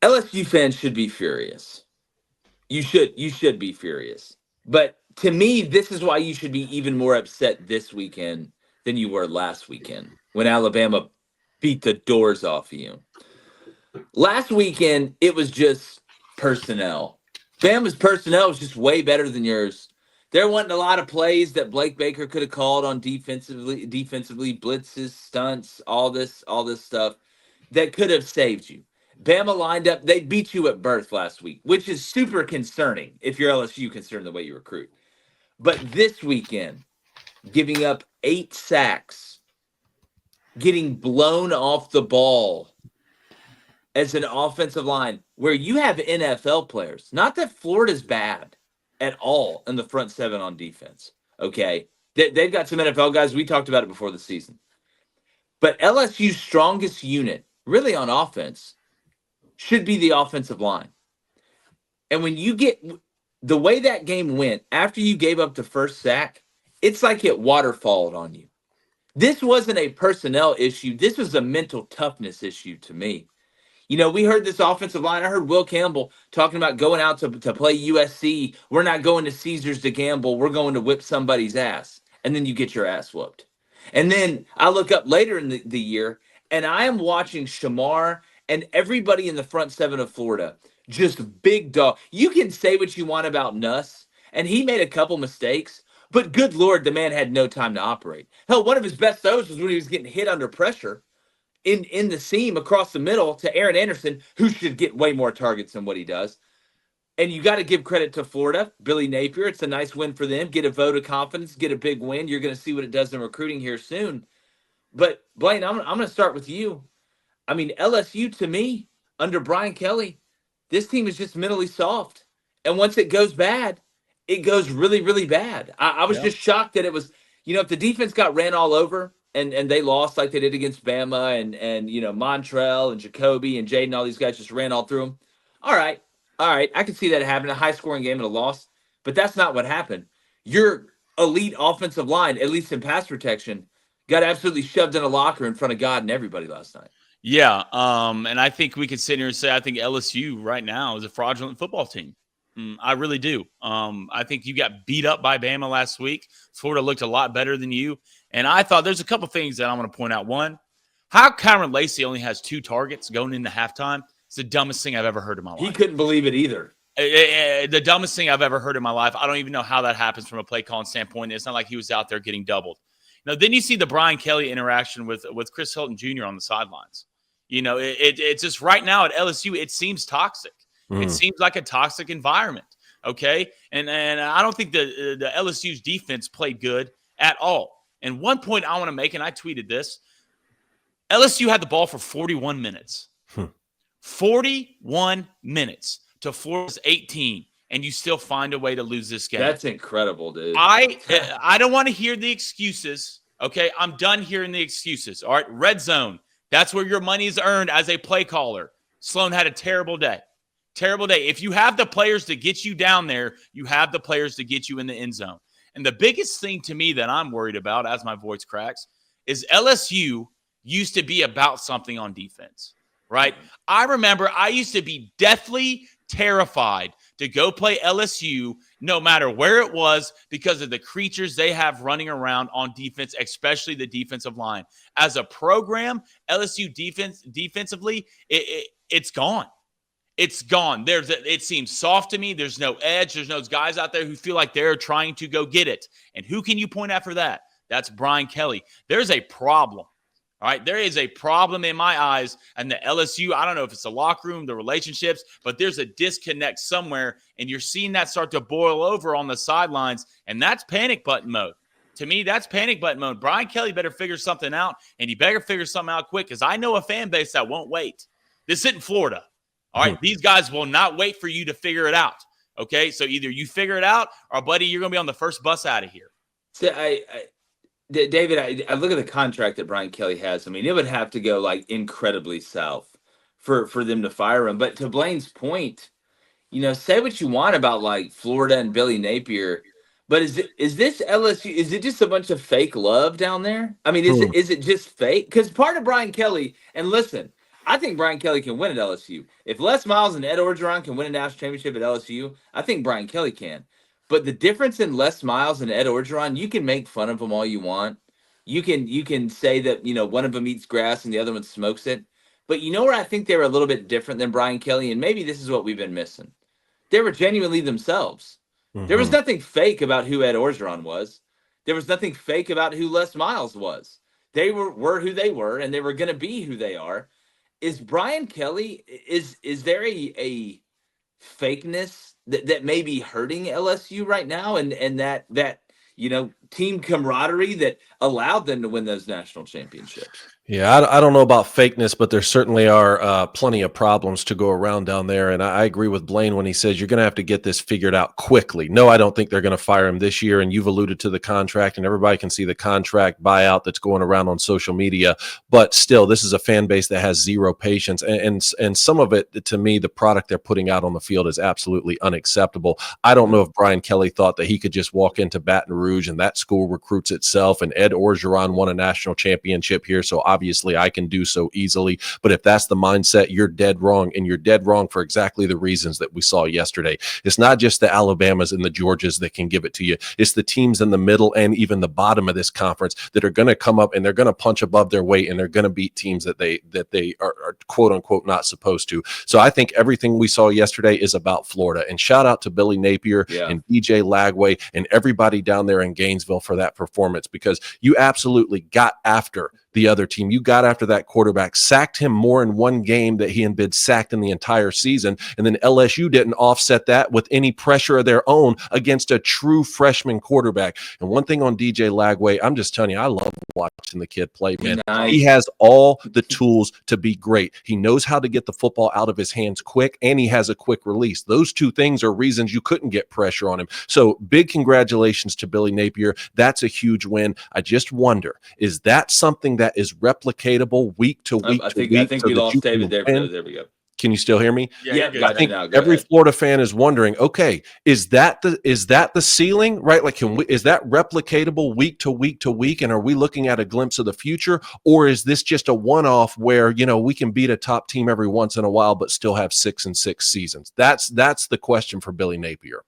LSU fans should be furious. You should be furious. But to me, this is why you should be even more upset this weekend than you were last weekend when Alabama beat the doors off of you. Last weekend, it was just personnel. Bama's personnel was just way better than yours. There wasn't a lot of plays that Blake Baker could have called on defensively, blitzes, stunts, all this stuff that could have saved you. Bama lined up, they beat you at birth last week, which is super concerning if you're LSU concerned the way you recruit. But this weekend, giving up 8 sacks, getting blown off the ball as an offensive line where you have NFL players. Not that Florida's bad at all in the front seven on defense. Okay. They've got some NFL guys. We talked about it before the season. But LSU's strongest unit, really on offense, should be the offensive line. And when you get the way that game went, after you gave up the first sack, it's like it waterfalled on you. This wasn't a personnel issue. This was a mental toughness issue to me. You know, we heard this offensive line. I heard Will Campbell talking about going out to play USC. We're not going to Caesars to gamble. We're going to whip somebody's ass. And then you get your ass whooped. And then I look up later in the year, and I am watching Shamar and everybody in the front seven of Florida, just big dog. You can say what you want about Nuss, and he made a couple mistakes, but good Lord, the man had no time to operate. Hell, one of his best throws was when he was getting hit under pressure in the seam across the middle to Aaron Anderson, who should get way more targets than what he does. And you got to give credit to Florida, Billy Napier. It's a nice win for them. Get a vote of confidence, get a big win. You're going to see what it does in recruiting here soon. But Blaine, I'm going to start with you. I mean, LSU to me, under Brian Kelly, this team is just mentally soft. And once it goes bad, it goes really, really bad. I was just shocked that it was, if the defense got ran all over and they lost like they did against Bama and Montrell and Jacoby and Jaden, all these guys just ran all through them. All right. I can see that happening, a high-scoring game and a loss. But that's not what happened. Your elite offensive line, at least in pass protection, got absolutely shoved in a locker in front of God and everybody last night. Yeah, and I think we could sit here and say I think LSU right now is a fraudulent football team. I really do. I think you got beat up by Bama last week. Florida looked a lot better than you. And I thought there's a couple things that I want to point out. One, how Cameron Lacey only has 2 targets going into halftime. It's the dumbest thing I've ever heard in my life. He couldn't believe it either. The dumbest thing I've ever heard in my life. I don't even know how that happens from a play calling standpoint. It's not like he was out there getting doubled. Then you see the Brian Kelly interaction with Chris Hilton Jr. on the sidelines. It's just right now at LSU, it seems toxic. It seems like a toxic environment. Okay. And I don't think the LSU's defense played good at all. And one point I want to make, and I tweeted this, LSU had the ball for 41 minutes. 41 minutes to Florida's 18, and you still find a way to lose this game. That's incredible, dude. I don't want to hear the excuses. Okay. I'm done hearing the excuses. All right. Red zone. That's where your money is earned as a play caller. Sloan had a terrible day. Terrible day. If you have the players to get you down there, you have the players to get you in the end zone. And the biggest thing to me that I'm worried about as my voice cracks is LSU used to be about something on defense, right? I remember I used to be deathly terrified to go play LSU no matter where it was because of the creatures they have running around on defense, especially the defensive line. As a program, LSU defensively, it's gone. It's gone. It seems soft to me. There's no edge. There's no guys out there who feel like they're trying to go get it. And who can you point at for that? That's Brian Kelly. There's a problem. All right. There is a problem in my eyes. And the LSU, I don't know if it's the locker room, the relationships, but there's a disconnect somewhere. And you're seeing that start to boil over on the sidelines. And that's panic button mode. To me, that's panic button mode. Brian Kelly better figure something out. And he better figure something out quick because I know a fan base that won't wait. This isn't Florida. All right, these guys will not wait for you to figure it out. Okay, so either you figure it out or, buddy, you're going to be on the first bus out of here. So David, I look at the contract that Brian Kelly has. I mean, it would have to go like incredibly south for them to fire him. But to Blaine's point, say what you want about like Florida and Billy Napier, but is this LSU? Is it just a bunch of fake love down there? I mean, is it just fake? Because part of Brian Kelly, and listen, I think Brian Kelly can win at LSU. If Les Miles and Ed Orgeron can win a national championship at LSU, I think Brian Kelly can. But the difference in Les Miles and Ed Orgeron, you can make fun of them all you want. You can say that one of them eats grass and the other one smokes it. But you know where I think they were a little bit different than Brian Kelly, and maybe this is what we've been missing. They were genuinely themselves. There was Mm-hmm. nothing fake about who Ed Orgeron was. There was nothing fake about who Les Miles was. They were who they were, and they were going to be who they are. Is Brian Kelly, is there a fakeness that may be hurting LSU right now, and that team camaraderie that allowed them to win those national championships? Yeah, I don't know about fakeness, but there certainly are plenty of problems to go around down there. And I agree with Blaine when he says you're going to have to get this figured out quickly. No, I don't think they're going to fire him this year. And you've alluded to the contract, and everybody can see the contract buyout that's going around on social media. But still, this is a fan base that has zero patience. And some of it, to me, the product they're putting out on the field is absolutely unacceptable. I don't know if Brian Kelly thought that he could just walk into Baton Rouge and that school recruits itself, and Ed Orgeron won a national championship here. So obviously I can do so easily. But if that's the mindset, you're dead wrong, and you're dead wrong for exactly the reasons that we saw yesterday. It's not just the Alabamas and the Georgias that can give it to you. It's the teams in the middle and even the bottom of this conference that are going to come up and they're going to punch above their weight, and they're going to beat teams that they are quote unquote not supposed to. So I think everything we saw yesterday is about Florida. And shout out to Billy Napier and DJ Lagway and everybody down there in Gainesville for that performance, because you absolutely got after the other team. You got after that quarterback, sacked him more in one game that he had been sacked in the entire season. And then LSU didn't offset that with any pressure of their own against a true freshman quarterback. And one thing on DJ Lagway, I'm just telling you, I love watching the kid play, man. Nice. He has all the tools to be great. He knows how to get the football out of his hands quick, and he has a quick release. Those two things are reasons you couldn't get pressure on him. So big congratulations to Billy Napier. That's a huge win. I just wonder, is that something that is replicatable week to week? I think we lost David there. There we go. Can you still hear me? Yeah, Yeah, I think now, go every ahead. Florida fan is wondering, okay, is that the ceiling, right? Like, is that replicatable week to week to week? And are we looking at a glimpse of the future? Or is this just a one-off where, we can beat a top team every once in a while, but still have 6-6 seasons? That's the question for Billy Napier.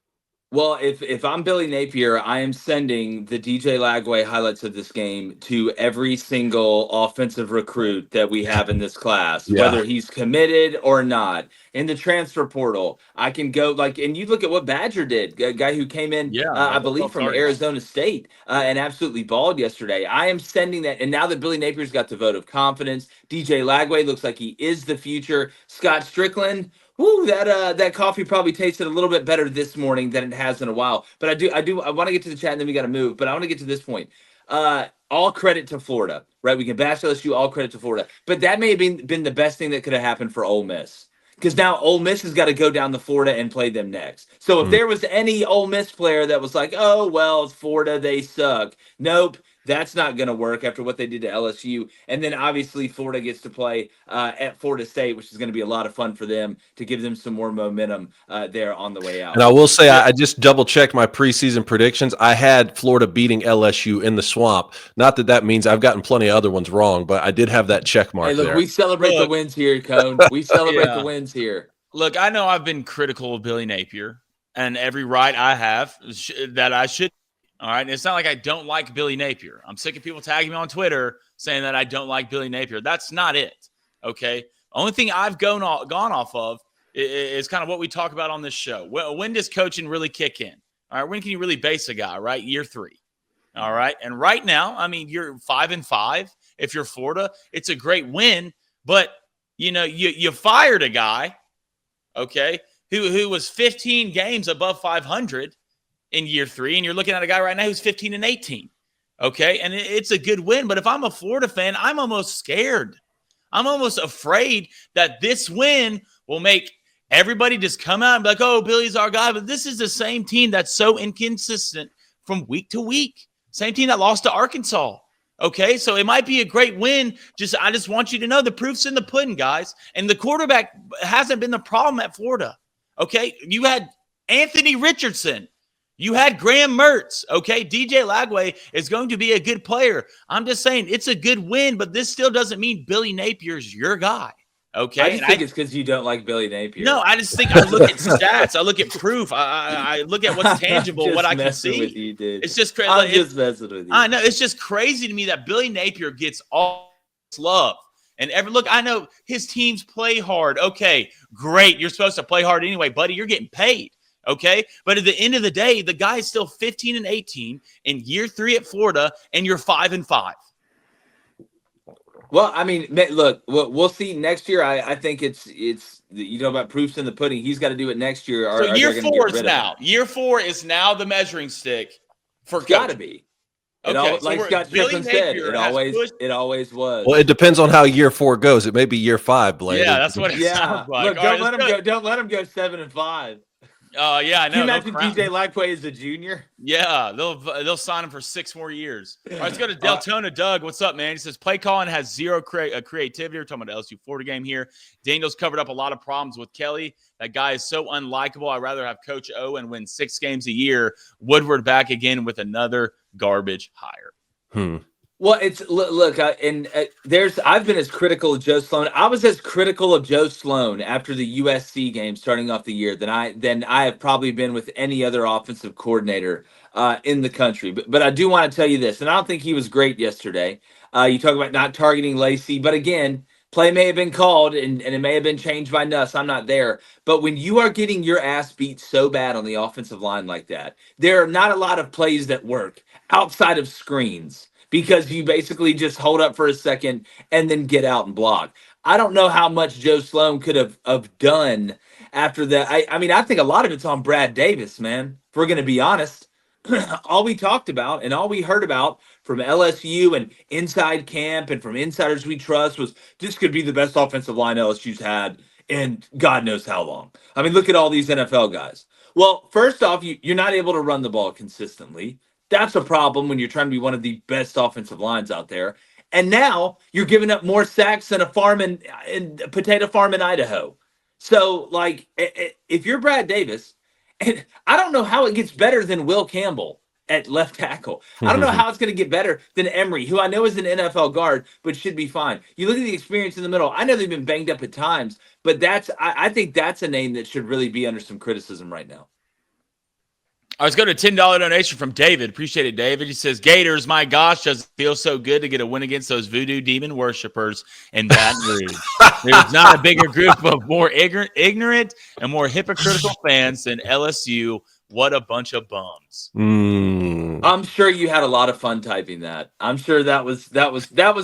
Well, if I'm Billy Napier, I am sending the DJ Lagway highlights of this game to every single offensive recruit that we have in this class, whether he's committed or not. In the transfer portal, I can go and you look at what Badger did, a guy who came in, I believe from Arizona State, and absolutely balled yesterday. I am sending that, and now that Billy Napier's got the vote of confidence, DJ Lagway looks like he is the future. Scott Strickland. Woo, that coffee probably tasted a little bit better this morning than it has in a while. But I want to get to the chat, and then we got to move. But I want to get to this point. All credit to Florida, right? We can bash LSU, all credit to Florida. But that may have been the best thing that could have happened for Ole Miss. Because now Ole Miss has got to go down to Florida and play them next. So if there was any Ole Miss player that was like, oh, well, it's Florida, they suck. Nope. That's not going to work after what they did to LSU. And then obviously Florida gets to play at Florida State, which is going to be a lot of fun for them to give them some more momentum there on the way out. And I will say, I just double-checked my preseason predictions. I had Florida beating LSU in the Swamp. Not that means I've gotten plenty of other ones wrong, but I did have that check mark Hey, look, there. we celebrate the wins here, Cone. We celebrate the wins here. Look, I know I've been critical of Billy Napier, and every right I have that I should. All right. And it's not like I don't like Billy Napier. I'm sick of people tagging me on Twitter saying that I don't like Billy Napier. That's not it. Okay. Only thing I've gone off of is kind of what we talk about on this show. Well, when does coaching really kick in? All right. When can you really base a guy, right? Year 3. All right. And right now, I mean, you're 5-5. If you're Florida, it's a great win. But, you fired a guy, okay, who was 15 games above 500 in year 3, and you're looking at a guy right now who's 15-18. Okay. And it's a good win. But if I'm a Florida fan, I'm almost scared. I'm almost afraid that this win will make everybody just come out and be like, oh, Billy's our guy. But this is the same team that's so inconsistent from week to week. Same team that lost to Arkansas. Okay. So it might be a great win. I just want you to know the proof's in the pudding, guys. And the quarterback hasn't been the problem at Florida. Okay. You had Anthony Richardson. You had Graham Mertz, okay? DJ Lagway is going to be a good player. I'm just saying it's a good win, but this still doesn't mean Billy Napier's your guy, Okay. I just think it's because you don't like Billy Napier. No, I just think I look at stats. I look at proof. I look at what's tangible, what I can see. With you, dude. It's just crazy. I'm just messing with you. I know. It's just crazy to me that Billy Napier gets all this love. And look, I know his teams play hard. Okay, great. You're supposed to play hard anyway, buddy. You're getting paid. Okay. But at the end of the day, the guy is still 15-18 in year 3 at Florida, and you're 5-5. Well, I mean, look, we'll see next year. I think it's you know about proofs in the pudding. He's got to do it next year. So year 4 is now. Year 4 is now the measuring stick for coaching. Got to be. Okay, like Scott Strickland said, it always was. Well, it depends on how year 4 goes. It may be year 5, Blake. Yeah, that's what it sounds like. Look, don't let him go 7-5. Yeah, I know. Can you imagine DJ Lightway as a junior? Yeah, they'll sign him for 6 more years. All right, let's go to Deltona. Doug, what's up, man? He says, play calling has zero creativity. We're talking about the LSU Florida game here. Daniel's covered up a lot of problems with Kelly. That guy is so unlikable. I'd rather have Coach O and win 6 games a year. Woodward back again with another garbage hire. Well, it's look, I've been as critical of Joe Sloan. I was as critical of Joe Sloan after the USC game starting off the year than I have probably been with any other offensive coordinator in the country. But I do want to tell you this, and I don't think he was great yesterday. You talk about not targeting Lacey, but again, play may have been called and it may have been changed by Nuss. I'm not there. But when you are getting your ass beat so bad on the offensive line like that, there are not a lot of plays that work outside of screens, because you basically just hold up for a second and then get out and block. I don't know how much Joe Sloan could have done after that. I mean, I think a lot of it's on Brad Davis, man. If we're going to be honest, all we talked about and all we heard about from LSU and inside camp and from insiders we trust was this could be the best offensive line LSU's had in God knows how long. I mean, look at all these NFL guys. Well, first off, you're not able to run the ball consistently. That's a problem when you're trying to be one of the best offensive lines out there. And now you're giving up more sacks than a potato farm in Idaho. So, like, if you're Brad Davis, and I don't know how it gets better than Will Campbell at left tackle. I don't know how it's going to get better than Emery, who I know is an NFL guard, but should be fine. You look at the experience in the middle. I know they've been banged up at times, but I think that's a name that should really be under some criticism right now. Let's go to a $10 donation from David. Appreciate it, David. He says, Gators, my gosh, does it feel so good to get a win against those voodoo demon worshipers in Baton Rouge. There's not a bigger group of more ignorant and more hypocritical fans than LSU. What a bunch of bums. I'm sure you had a lot of fun typing that. I'm sure that was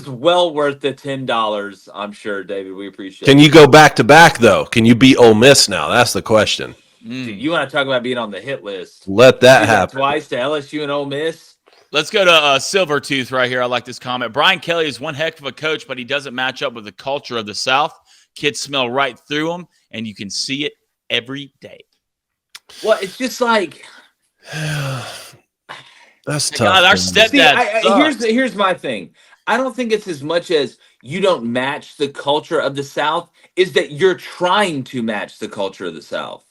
well worth the $10. I'm sure, David. We appreciate it. Can you go back to back, though? Can you beat Ole Miss now? That's the question. Dude, you want to talk about being on the hit list? Let that happen. Twice to LSU and Ole Miss. Let's go to Silvertooth right here. I like this comment. Brian Kelly is one heck of a coach, but he doesn't match up with the culture of the South. Kids smell right through him, and you can see it every day. Well, it's just like that's tough. God, our stepdad. Here's my thing. I don't think it's as much as you don't match the culture of the South, is that you're trying to match the culture of the South.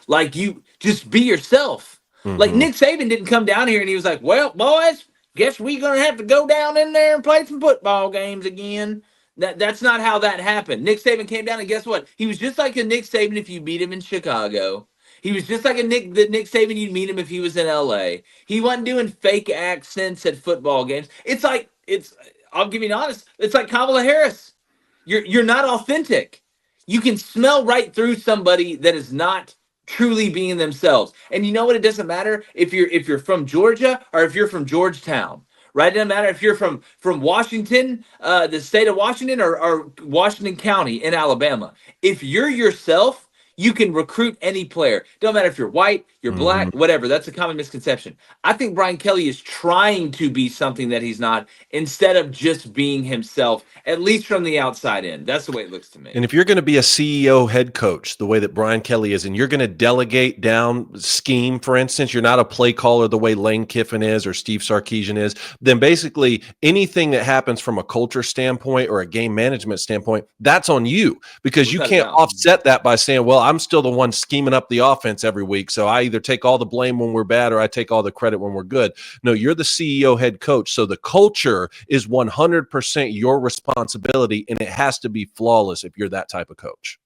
Like, you just be yourself. Like, Nick Saban didn't come down here and he was like, well, boys, guess we're going to have to go down in there and play some football games again. That's not how that happened. Nick Saban came down and guess what? He was just like a Nick Saban if you beat him in Chicago. He was just like the Nick Saban you'd meet him if he was in LA. He wasn't doing fake accents at football games. I'll give you honest, it's like Kamala Harris. You're not authentic. You can smell right through somebody that is not truly being themselves. And you know what? It doesn't matter if you're from Georgia or if you're from Georgetown, right? It doesn't matter if you're from Washington, the state of Washington, or Washington County in Alabama. If you're yourself, you can recruit any player. Don't matter if you're white, you're black, whatever. That's a common misconception. I think Brian Kelly is trying to be something that he's not, instead of just being himself, at least from the outside in. That's the way it looks to me. And if you're going to be a CEO head coach, the way that Brian Kelly is, and you're going to delegate down scheme, for instance, you're not a play caller the way Lane Kiffin is or Steve Sarkisian is, then basically anything that happens from a culture standpoint or a game management standpoint, that's on you, because you can't offset that by saying, well, I'm still the one scheming up the offense every week. So I either take all the blame when we're bad or I take all the credit when we're good. No, you're the CEO head coach. So the culture is 100% your responsibility, and it has to be flawless if you're that type of coach.